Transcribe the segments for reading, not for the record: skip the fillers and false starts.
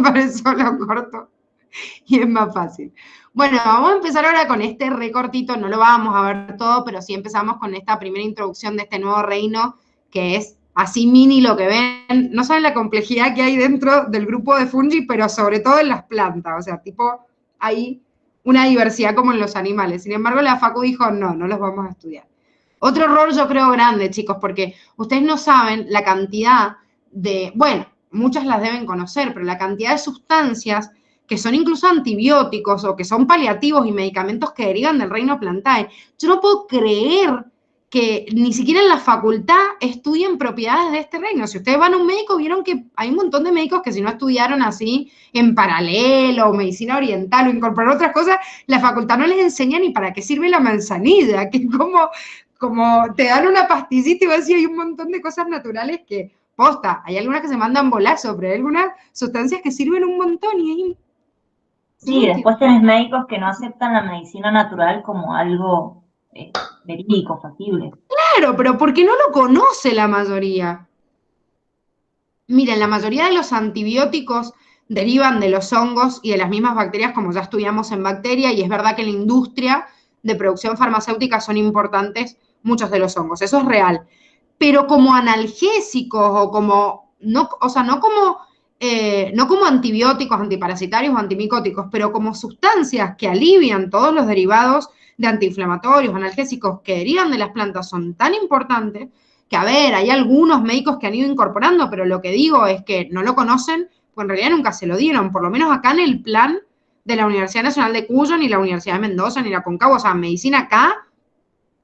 Para eso lo corto y es más fácil. Bueno, vamos a empezar ahora con este recortito, no lo vamos a ver todo, pero sí empezamos con esta primera introducción de este nuevo reino, que es así mini lo que ven. No saben la complejidad que hay dentro del grupo de fungi, pero sobre todo en las plantas, o sea, tipo, hay una diversidad como en los animales. Sin embargo, la Facu dijo, no, no los vamos a estudiar. Otro error yo creo grande, chicos, porque ustedes no saben la cantidad de, bueno, muchas las deben conocer, pero la cantidad de sustancias que son incluso antibióticos o que son paliativos y medicamentos que derivan del reino Plantae. Yo no puedo creer que ni siquiera en la facultad estudien propiedades de este reino. Si ustedes van a un médico, vieron que hay un montón de médicos que si no estudiaron así en paralelo, o medicina oriental, o incorporar otras cosas, la facultad no les enseña ni para qué sirve la manzanilla, que es como te dan una pastillita y vas así, hay un montón de cosas naturales que, posta, hay algunas que se mandan bolazo, pero hay algunas sustancias que sirven un montón y hay... Sí, después tenés médicos que no aceptan la medicina natural como algo verídico, factible. Claro, pero porque no lo conoce la mayoría. Miren, la mayoría de los antibióticos derivan de los hongos y de las mismas bacterias, como ya estudiamos en bacteria, y es verdad que en la industria de producción farmacéutica son importantes muchos de los hongos, eso es real. Pero como analgésicos o como, no, o sea, no como antibióticos, antiparasitarios o antimicóticos, pero como sustancias que alivian todos los derivados de antiinflamatorios, analgésicos que derivan de las plantas son tan importantes que, a ver, hay algunos médicos que han ido incorporando, pero lo que digo es que no lo conocen, pues en realidad nunca se lo dieron, por lo menos acá en el plan de la Universidad Nacional de Cuyo, ni la Universidad de Mendoza, ni la Concagua, o sea, medicina acá,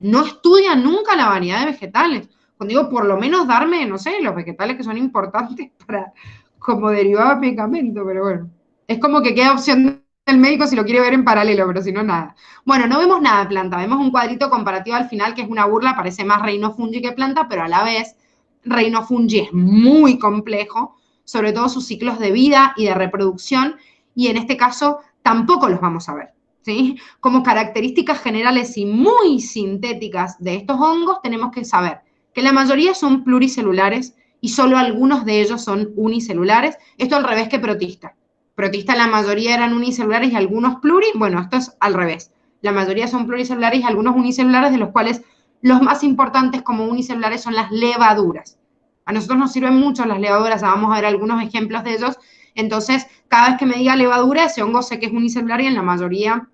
no estudian nunca la variedad de vegetales. Cuando digo, por lo menos darme, no sé, los vegetales que son importantes para como derivado de medicamento, pero bueno, es como que queda opción del médico si lo quiere ver en paralelo, pero si no, nada. Bueno, no vemos nada de planta, vemos un cuadrito comparativo al final que es una burla, parece más reino fungi que planta, pero a la vez reino fungi es muy complejo, sobre todo sus ciclos de vida y de reproducción, y en este caso tampoco los vamos a ver. ¿Sí? Como características generales y muy sintéticas de estos hongos, tenemos que saber que la mayoría son pluricelulares y solo algunos de ellos son unicelulares. Esto al revés que protista. Protista la mayoría eran unicelulares y algunos pluri. Bueno, esto es al revés. La mayoría son pluricelulares y algunos unicelulares, de los cuales los más importantes como unicelulares son las levaduras. A nosotros nos sirven mucho las levaduras, vamos a ver algunos ejemplos de ellos. Entonces, cada vez que me diga levadura, ese hongo sé que es unicelular y en la mayoría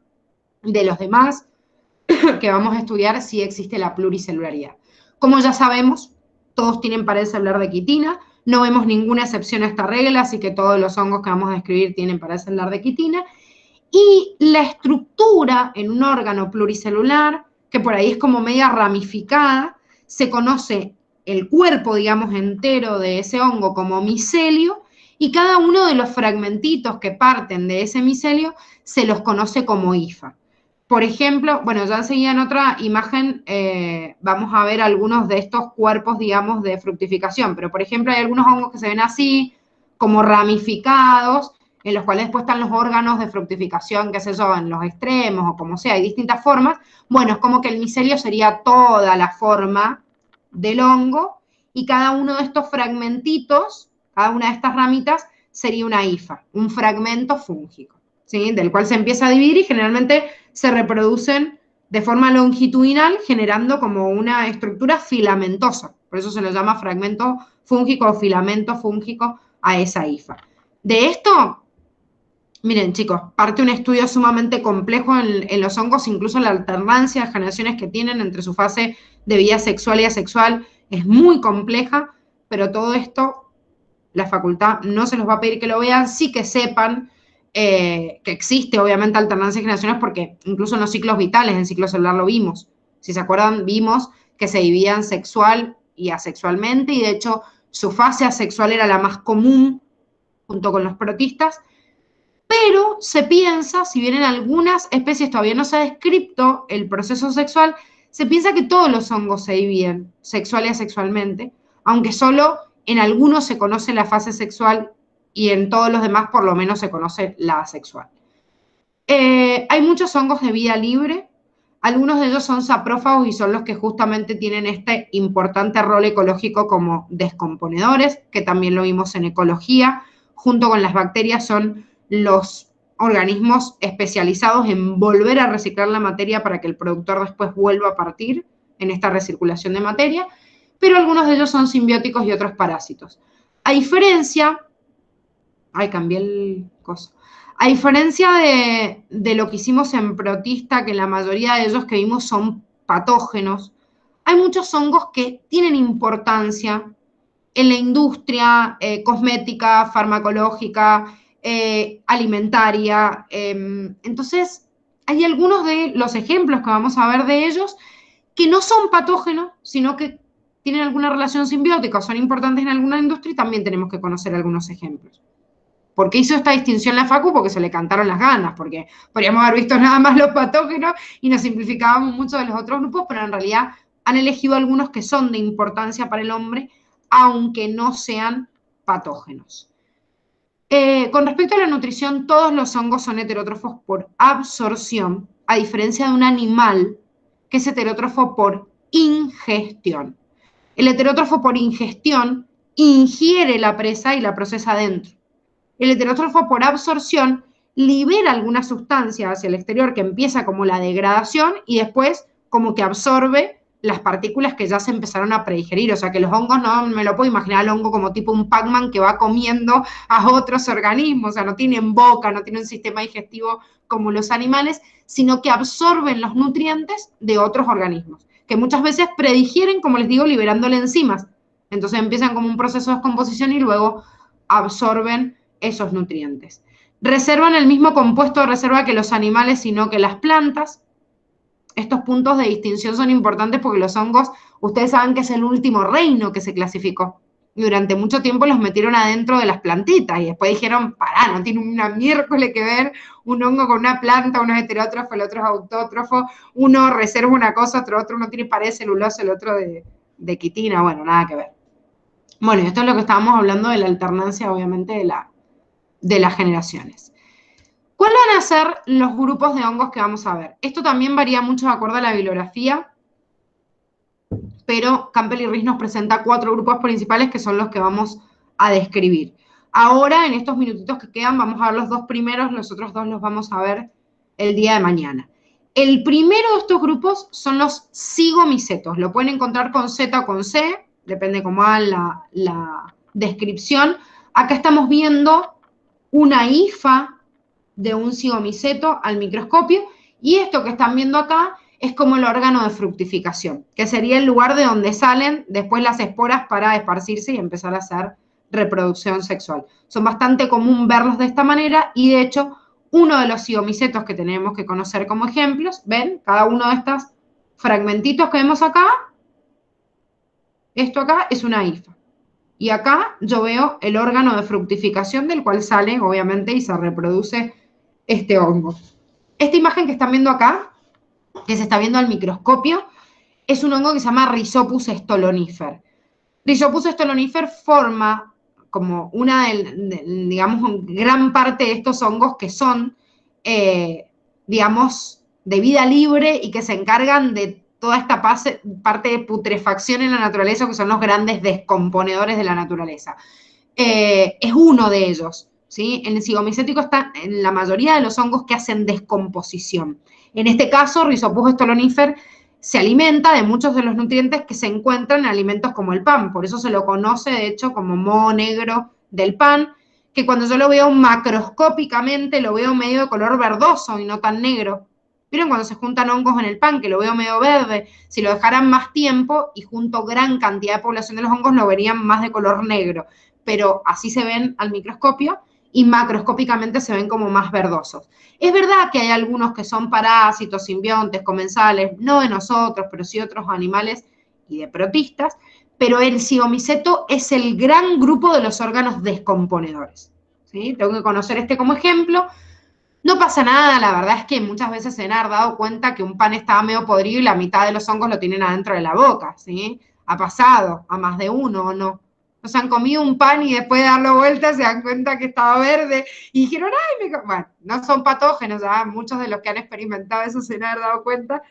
de los demás que vamos a estudiar sí existe la pluricelularidad. Como ya sabemos, todos tienen pared celular de quitina, no vemos ninguna excepción a esta regla, así que todos los hongos que vamos a describir tienen pared celular de quitina. Y la estructura en un órgano pluricelular, que por ahí es como media ramificada, se conoce el cuerpo, digamos, entero de ese hongo como micelio, y cada uno de los fragmentitos que parten de ese micelio se los conoce como hifa. Por ejemplo, bueno, ya enseguida en otra imagen vamos a ver algunos de estos cuerpos, digamos, de fructificación, pero por ejemplo hay algunos hongos que se ven así, como ramificados, en los cuales después están los órganos de fructificación, qué sé yo, en los extremos o como sea, hay distintas formas. Bueno, es como que el micelio sería toda la forma del hongo y cada uno de estos fragmentitos, cada una de estas ramitas, sería una hifa, un fragmento fúngico, ¿sí? Del cual se empieza a dividir y generalmente se reproducen de forma longitudinal, generando como una estructura filamentosa. Por eso se lo llama fragmento fúngico o filamento fúngico a esa hifa. De esto, miren chicos, parte un estudio sumamente complejo en los hongos, incluso la alternancia de generaciones que tienen entre su fase de vida sexual y asexual es muy compleja, pero todo esto la facultad no se los va a pedir que lo vean, sí que sepan que existe obviamente alternancia de generaciones, porque incluso en los ciclos vitales, en el ciclo celular lo vimos. Si se acuerdan, vimos que se dividían sexual y asexualmente, y de hecho su fase asexual era la más común junto con los protistas, pero se piensa, si bien en algunas especies todavía no se ha descrito el proceso sexual, se piensa que todos los hongos se dividen sexual y asexualmente, aunque solo en algunos se conoce la fase sexual y en todos los demás por lo menos se conoce la asexual. Hay muchos hongos de vida libre, algunos de ellos son saprófagos y son los que justamente tienen este importante rol ecológico como descomponedores, que también lo vimos en ecología, junto con las bacterias, son los organismos especializados en volver a reciclar la materia para que el productor después vuelva a partir en esta recirculación de materia, pero algunos de ellos son simbióticos y otros parásitos. A diferencia, cambié el coso. A diferencia de lo que hicimos en Protista, que la mayoría de ellos que vimos son patógenos, hay muchos hongos que tienen importancia en la industria cosmética, farmacológica, alimentaria. Entonces, hay algunos de los ejemplos que vamos a ver de ellos que no son patógenos, sino que tienen alguna relación simbiótica, son importantes en alguna industria y también tenemos que conocer algunos ejemplos. ¿Por qué hizo esta distinción la Facu? Porque se le cantaron las ganas, porque podríamos haber visto nada más los patógenos y nos simplificábamos mucho de los otros grupos, pero en realidad han elegido algunos que son de importancia para el hombre, aunque no sean patógenos. Con respecto a la nutrición, todos los hongos son heterótrofos por absorción, a diferencia de un animal que es heterótrofo por ingestión. El heterótrofo por ingestión ingiere la presa y la procesa adentro. El heterótrofo por absorción libera alguna sustancia hacia el exterior que empieza como la degradación y después como que absorbe las partículas que ya se empezaron a predigerir. O sea que los hongos, no me lo puedo imaginar al hongo como tipo un Pac-Man que va comiendo a otros organismos. O sea, no tienen boca, no tienen un sistema digestivo como los animales, sino que absorben los nutrientes de otros organismos, que muchas veces predigieren, como les digo, liberándole enzimas. Entonces empiezan como un proceso de descomposición y luego absorben esos nutrientes. Reservan el mismo compuesto de reserva que los animales, sino que las plantas. Estos puntos de distinción son importantes porque los hongos, ustedes saben que es el último reino que se clasificó. Y durante mucho tiempo los metieron adentro de las plantitas y después dijeron, pará, no tiene una miércoles que ver un hongo con una planta, uno es heterótrofo, el otro es autótrofo, uno reserva una cosa, otro uno tiene pared de celulosa, el otro de quitina, bueno, nada que ver. Bueno, y esto es lo que estábamos hablando de la alternancia, obviamente, de las generaciones. ¿Cuáles van a ser los grupos de hongos que vamos a ver? Esto también varía mucho de acuerdo a la bibliografía, pero Campbell y Riis nos presenta 4 grupos principales que son los que vamos a describir. Ahora, en estos minutitos que quedan, vamos a ver los 2 primeros, los otros 2 los vamos a ver el día de mañana. El primero de estos grupos son los cigomicetos. Lo pueden encontrar con Z o con C, depende cómo hagan la descripción. Acá estamos viendo una hifa de un cigomiceto al microscopio, y esto que están viendo acá es como el órgano de fructificación, que sería el lugar de donde salen después las esporas para esparcirse y empezar a hacer reproducción sexual. Son bastante común verlos de esta manera y de hecho uno de los cigomicetos que tenemos que conocer como ejemplos, ven, cada uno de estos fragmentitos que vemos acá, esto acá es una hifa. Y acá yo veo el órgano de fructificación del cual sale, obviamente, y se reproduce este hongo. Esta imagen que están viendo acá, que se está viendo al microscopio, es un hongo que se llama Rhizopus stolonifer. Rhizopus stolonifer forma como una digamos, gran parte de estos hongos que son, digamos, de vida libre y que se encargan de toda esta parte de putrefacción en la naturaleza, que son los grandes descomponedores de la naturaleza. Es uno de ellos, ¿sí? En el cigomicético está en la mayoría de los hongos que hacen descomposición. En este caso, Rhizopus stolonifer se alimenta de muchos de los nutrientes que se encuentran en alimentos como el pan. Por eso se lo conoce, de hecho, como moho negro del pan, que cuando yo lo veo macroscópicamente lo veo medio de color verdoso y no tan negro. ¿Vieron cuando se juntan hongos en el pan, que lo veo medio verde? Si lo dejaran más tiempo y junto gran cantidad de población de los hongos, lo verían más de color negro. Pero así se ven al microscopio y macroscópicamente se ven como más verdosos. Es verdad que hay algunos que son parásitos, simbiontes, comensales, no de nosotros, pero sí de otros animales y de protistas, pero el cigomiceto es el gran grupo de los órganos descomponedores, ¿sí? Tengo que conocer este como ejemplo. No pasa nada, la verdad es que muchas veces se han dado cuenta que un pan estaba medio podrido y la mitad de los hongos lo tienen adentro de la boca, ¿sí? Ha pasado a más de uno, ¿o no? Nos han comido un pan y después de darlo vuelta se dan cuenta que estaba verde y dijeron, ay, bueno, no son patógenos, ¿verdad? Muchos de los que han experimentado eso se han dado cuenta.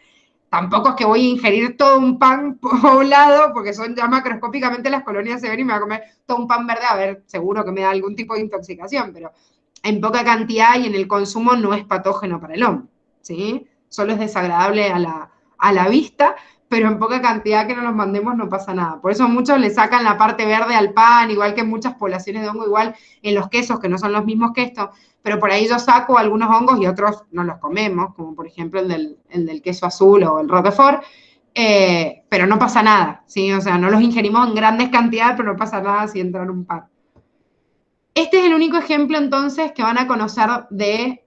tampoco es que voy a ingerir todo un pan poblado, porque son ya macroscópicamente las colonias se ven y me voy a comer todo un pan verde, a ver, seguro que me da algún tipo de intoxicación, pero en poca cantidad y en el consumo no es patógeno para el hombre, ¿sí? Solo es desagradable a la vista, pero en poca cantidad que no los mandemos no pasa nada. Por eso muchos le sacan la parte verde al pan, igual que en muchas poblaciones de hongo, igual en los quesos, que no son los mismos que estos, pero por ahí yo saco algunos hongos y otros no los comemos, como por ejemplo el del queso azul o el Roquefort, pero no pasa nada, ¿sí? O sea, no los ingerimos en grandes cantidades, pero no pasa nada si entran en un pan. Este es el único ejemplo entonces que van a conocer de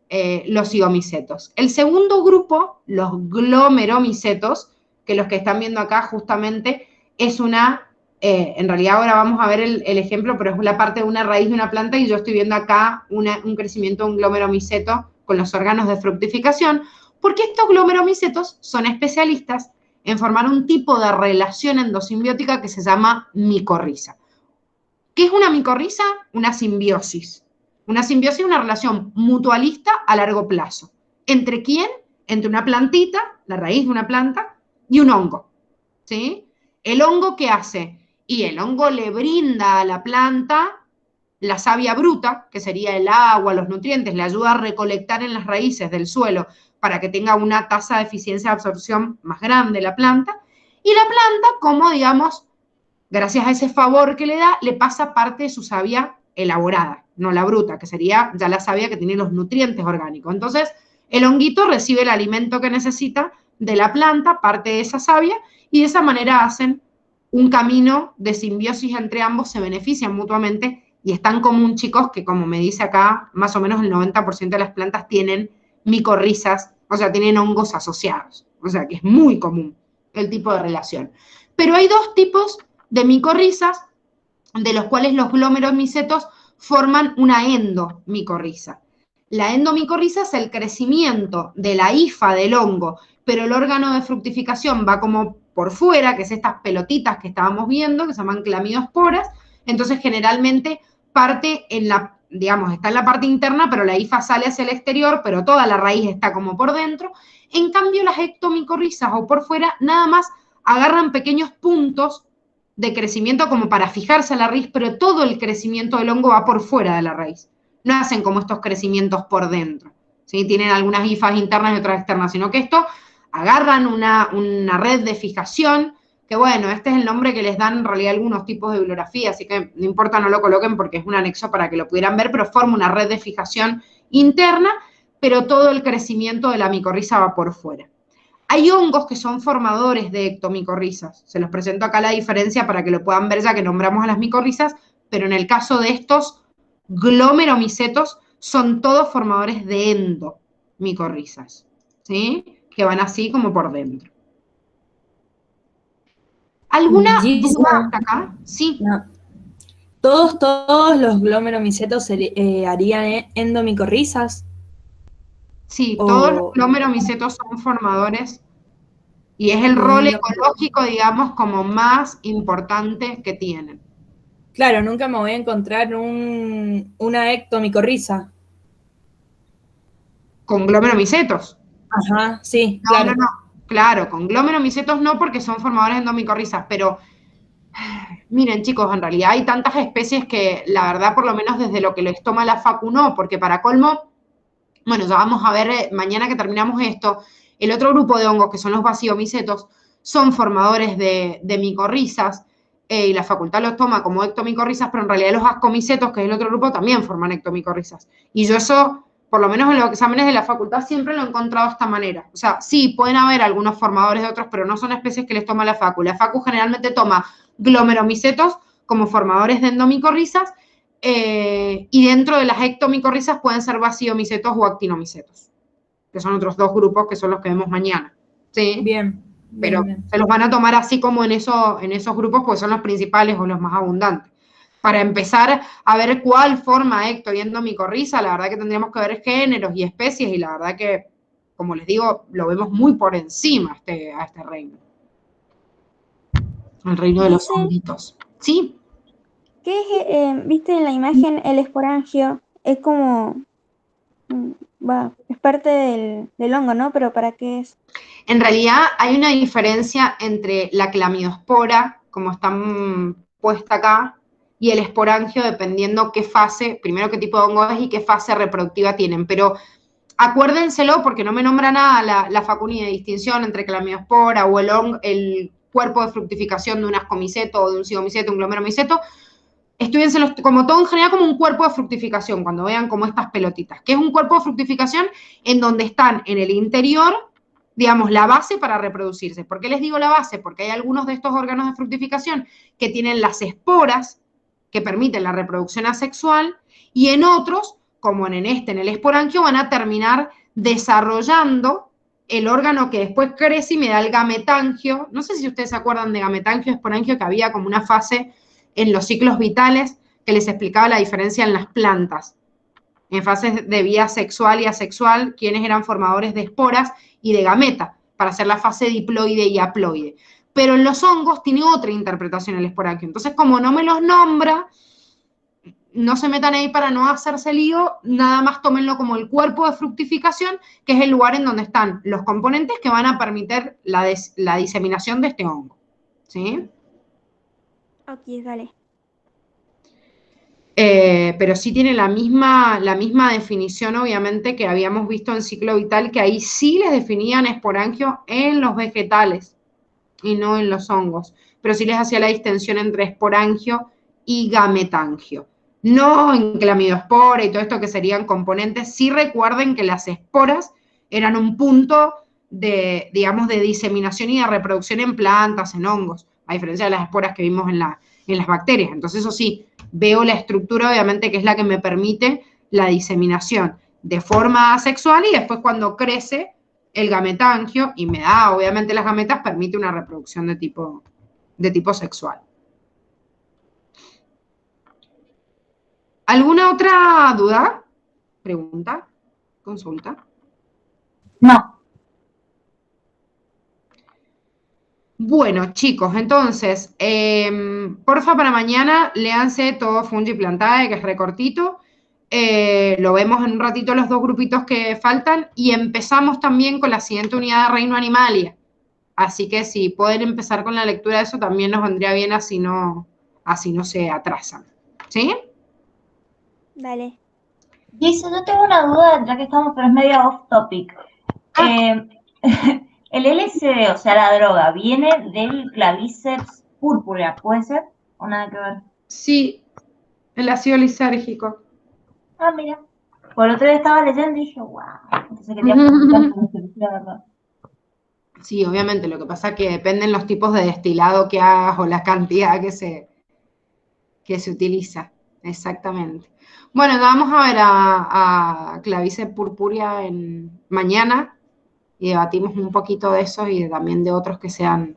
los ziggomicetos. El segundo grupo, los glomeromicetos, que los que están viendo acá justamente es una, en realidad ahora vamos a ver el ejemplo, pero es la parte de una raíz de una planta y yo estoy viendo acá un crecimiento de un glomeromiceto con los órganos de fructificación, porque estos glomeromicetos son especialistas en formar un tipo de relación endosimbiótica que se llama micorriza. ¿Qué es una micorriza? Una simbiosis. Una simbiosis es una relación mutualista a largo plazo. ¿Entre quién? Entre una plantita, la raíz de una planta, y un hongo. ¿Sí? ¿El hongo qué hace? Y el hongo le brinda a la planta la savia bruta, que sería el agua, los nutrientes, le ayuda a recolectar en las raíces del suelo para que tenga una tasa de eficiencia de absorción más grande la planta. Y la planta, como digamos, gracias a ese favor que le da, le pasa parte de su savia elaborada, no la bruta, que sería ya la savia que tiene los nutrientes orgánicos. Entonces, el honguito recibe el alimento que necesita de la planta, parte de esa savia, y de esa manera hacen un camino de simbiosis entre ambos, se benefician mutuamente y es tan común, chicos, que como me dice acá, más o menos el 90% de las plantas tienen micorrizas, o sea, tienen hongos asociados. O sea, que es muy común el tipo de relación. Pero hay dos tipos de micorrizas, de los cuales los glomeromicetos forman una endomicorriza. La endomicorriza es el crecimiento de la hifa del hongo, pero el órgano de fructificación va como por fuera, que es estas pelotitas que estábamos viendo, que se llaman clamiosporas. Entonces, generalmente parte en la, digamos, está en la parte interna, pero la hifa sale hacia el exterior, pero toda la raíz está como por dentro. En cambio, las ectomicorrizas o por fuera, nada más agarran pequeños puntos de crecimiento como para fijarse a la raíz, pero todo el crecimiento del hongo va por fuera de la raíz. No hacen como estos crecimientos por dentro. ¿Sí? Tienen algunas hifas internas y otras externas, sino que esto agarran una red de fijación, que bueno, este es el nombre que les dan en realidad algunos tipos de bibliografía, así que no importa, no lo coloquen porque es un anexo para que lo pudieran ver, pero forma una red de fijación interna, pero todo el crecimiento de la micorriza va por fuera. Hay hongos que son formadores de ectomicorrizas. Se los presento acá la diferencia para que lo puedan ver ya que nombramos a las micorrizas, pero en el caso de estos glomeromicetos son todos formadores de endomicorrizas, ¿sí? Que van así como por dentro. ¿Alguna duda Bellísimo. hasta acá? Sí. No. Todos los glomeromicetos harían endomicorrizas. Sí, todos los O glomeromicetos son formadores y es el de rol endo- ecológico, digamos, como más importante que tienen. Claro, nunca me voy a encontrar una ectomicorriza. Con glomeromicetos. Ajá, sí, No, no, claro. no. Claro, con glomeromicetos no porque son formadores endomicorrizas, pero miren chicos, en realidad hay tantas especies que la verdad por lo menos desde lo que les toma la facu no, porque para colmo, bueno, ya vamos a ver mañana que terminamos esto, el otro grupo de hongos que son los basidomicetos son formadores de micorrizas y la facultad los toma como ectomicorrizas, pero en realidad los ascomicetos, que es el otro grupo, también forman ectomicorrizas. Y yo eso por lo menos en los exámenes de la facultad siempre lo he encontrado de esta manera. O sea, sí, pueden haber algunos formadores de otros, pero no son especies que les toma la facu. La facu generalmente toma glomeromicetos como formadores de endomicorrizas y dentro de las ectomicorrizas pueden ser basidomicetos o actinomicetos, que son otros dos grupos que son los que vemos mañana. ¿Sí? Bien, Pero bien, bien. se los van a tomar así como en esos grupos, pues son los principales o los más abundantes. Para empezar a ver cuál forma ecto y endomicorriza, la verdad que tendríamos que ver géneros y especies, y la verdad que, como les digo, lo vemos muy por encima a este reino. El reino de los Dice honguitos. ¿Sí? que es, viste en la imagen el esporangio, es como Va, es parte del hongo, ¿no? Pero ¿para qué es? En realidad hay una diferencia entre la clamidospora, como está puesta acá, y el esporangio, dependiendo qué fase, primero qué tipo de hongo es y qué fase reproductiva tienen. Pero acuérdenselo porque no me nombra nada la facultad de distinción entre clamidospora o el cuerpo de fructificación de un ascomiceto o de un cigomiceto, un glomeromiceto. Estudiénselo como todo en general como un cuerpo de fructificación, cuando vean como estas pelotitas, que es un cuerpo de fructificación en donde están en el interior, digamos, la base para reproducirse. ¿Por qué les digo la base? Porque hay algunos de estos órganos de fructificación que tienen las esporas que permiten la reproducción asexual y en otros, como en el esporangio, van a terminar desarrollando el órgano que después crece y me da el gametangio. No sé si ustedes se acuerdan de gametangio, esporangio, que había como una fase en los ciclos vitales que les explicaba la diferencia en las plantas, en fases de vida sexual y asexual, quiénes eran formadores de esporas y de gameta, para hacer la fase diploide y haploide. Pero en los hongos tiene otra interpretación el esporangio. Entonces, como no me los nombra, no se metan ahí para no hacerse lío, nada más tómenlo como el cuerpo de fructificación, que es el lugar en donde están los componentes que van a permitir la diseminación de este hongo. ¿Sí? Ok, dale. Pero sí tiene la misma definición, obviamente, que habíamos visto en ciclo vital, que ahí sí les definían esporangio en los vegetales y no en los hongos, pero sí les hacía la distinción entre esporangio y gametangio. No en clamidospora y todo esto que serían componentes, sí recuerden que las esporas eran un punto de, digamos, de diseminación y de reproducción en plantas, en hongos, a diferencia de las esporas que vimos en las bacterias. Entonces, eso sí, veo la estructura, obviamente, que es la que me permite la diseminación de forma asexual y después cuando crece el gametangio y me da, obviamente, las gametas, permite una reproducción de tipo sexual. ¿Alguna otra duda? ¿Pregunta? ¿Consulta? No. Bueno, chicos, entonces, porfa para mañana, léanse todo Fungi Plantae, que es recortito. Lo vemos en un ratito los dos grupitos que faltan y empezamos también con la siguiente unidad de Reino Animalia. Así que si pueden empezar con la lectura de eso, también nos vendría bien, así no se atrasan. ¿Sí? Dale. Dice, yo tengo una duda, ya que estamos, pero es medio off topic. El LSD, o sea, la droga, ¿viene del clavíceps púrpura, puede ser? ¿O nada que ver? Sí, el ácido lisérgico. Ah, mira. Por otro día estaba leyendo y dije, wow. Entonces quería preguntar si la verdad. Sí, obviamente, lo que pasa es que dependen los tipos de destilado que hagas o la cantidad que se utiliza. Exactamente. Bueno, vamos a ver a clavíceps purpúrea mañana y debatimos un poquito de eso y también de otros que sean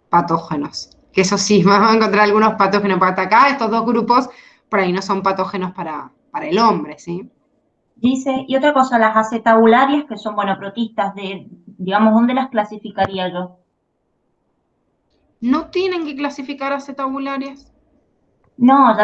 patógenos. Que eso sí, vamos a encontrar algunos patógenos para acá. Estos dos grupos por ahí no son patógenos para el hombre, ¿sí? Dice, y otra cosa, las acetabularias, que son, bueno, protistas de, digamos, ¿dónde las clasificaría yo? No tienen que clasificar acetabularias. No, ya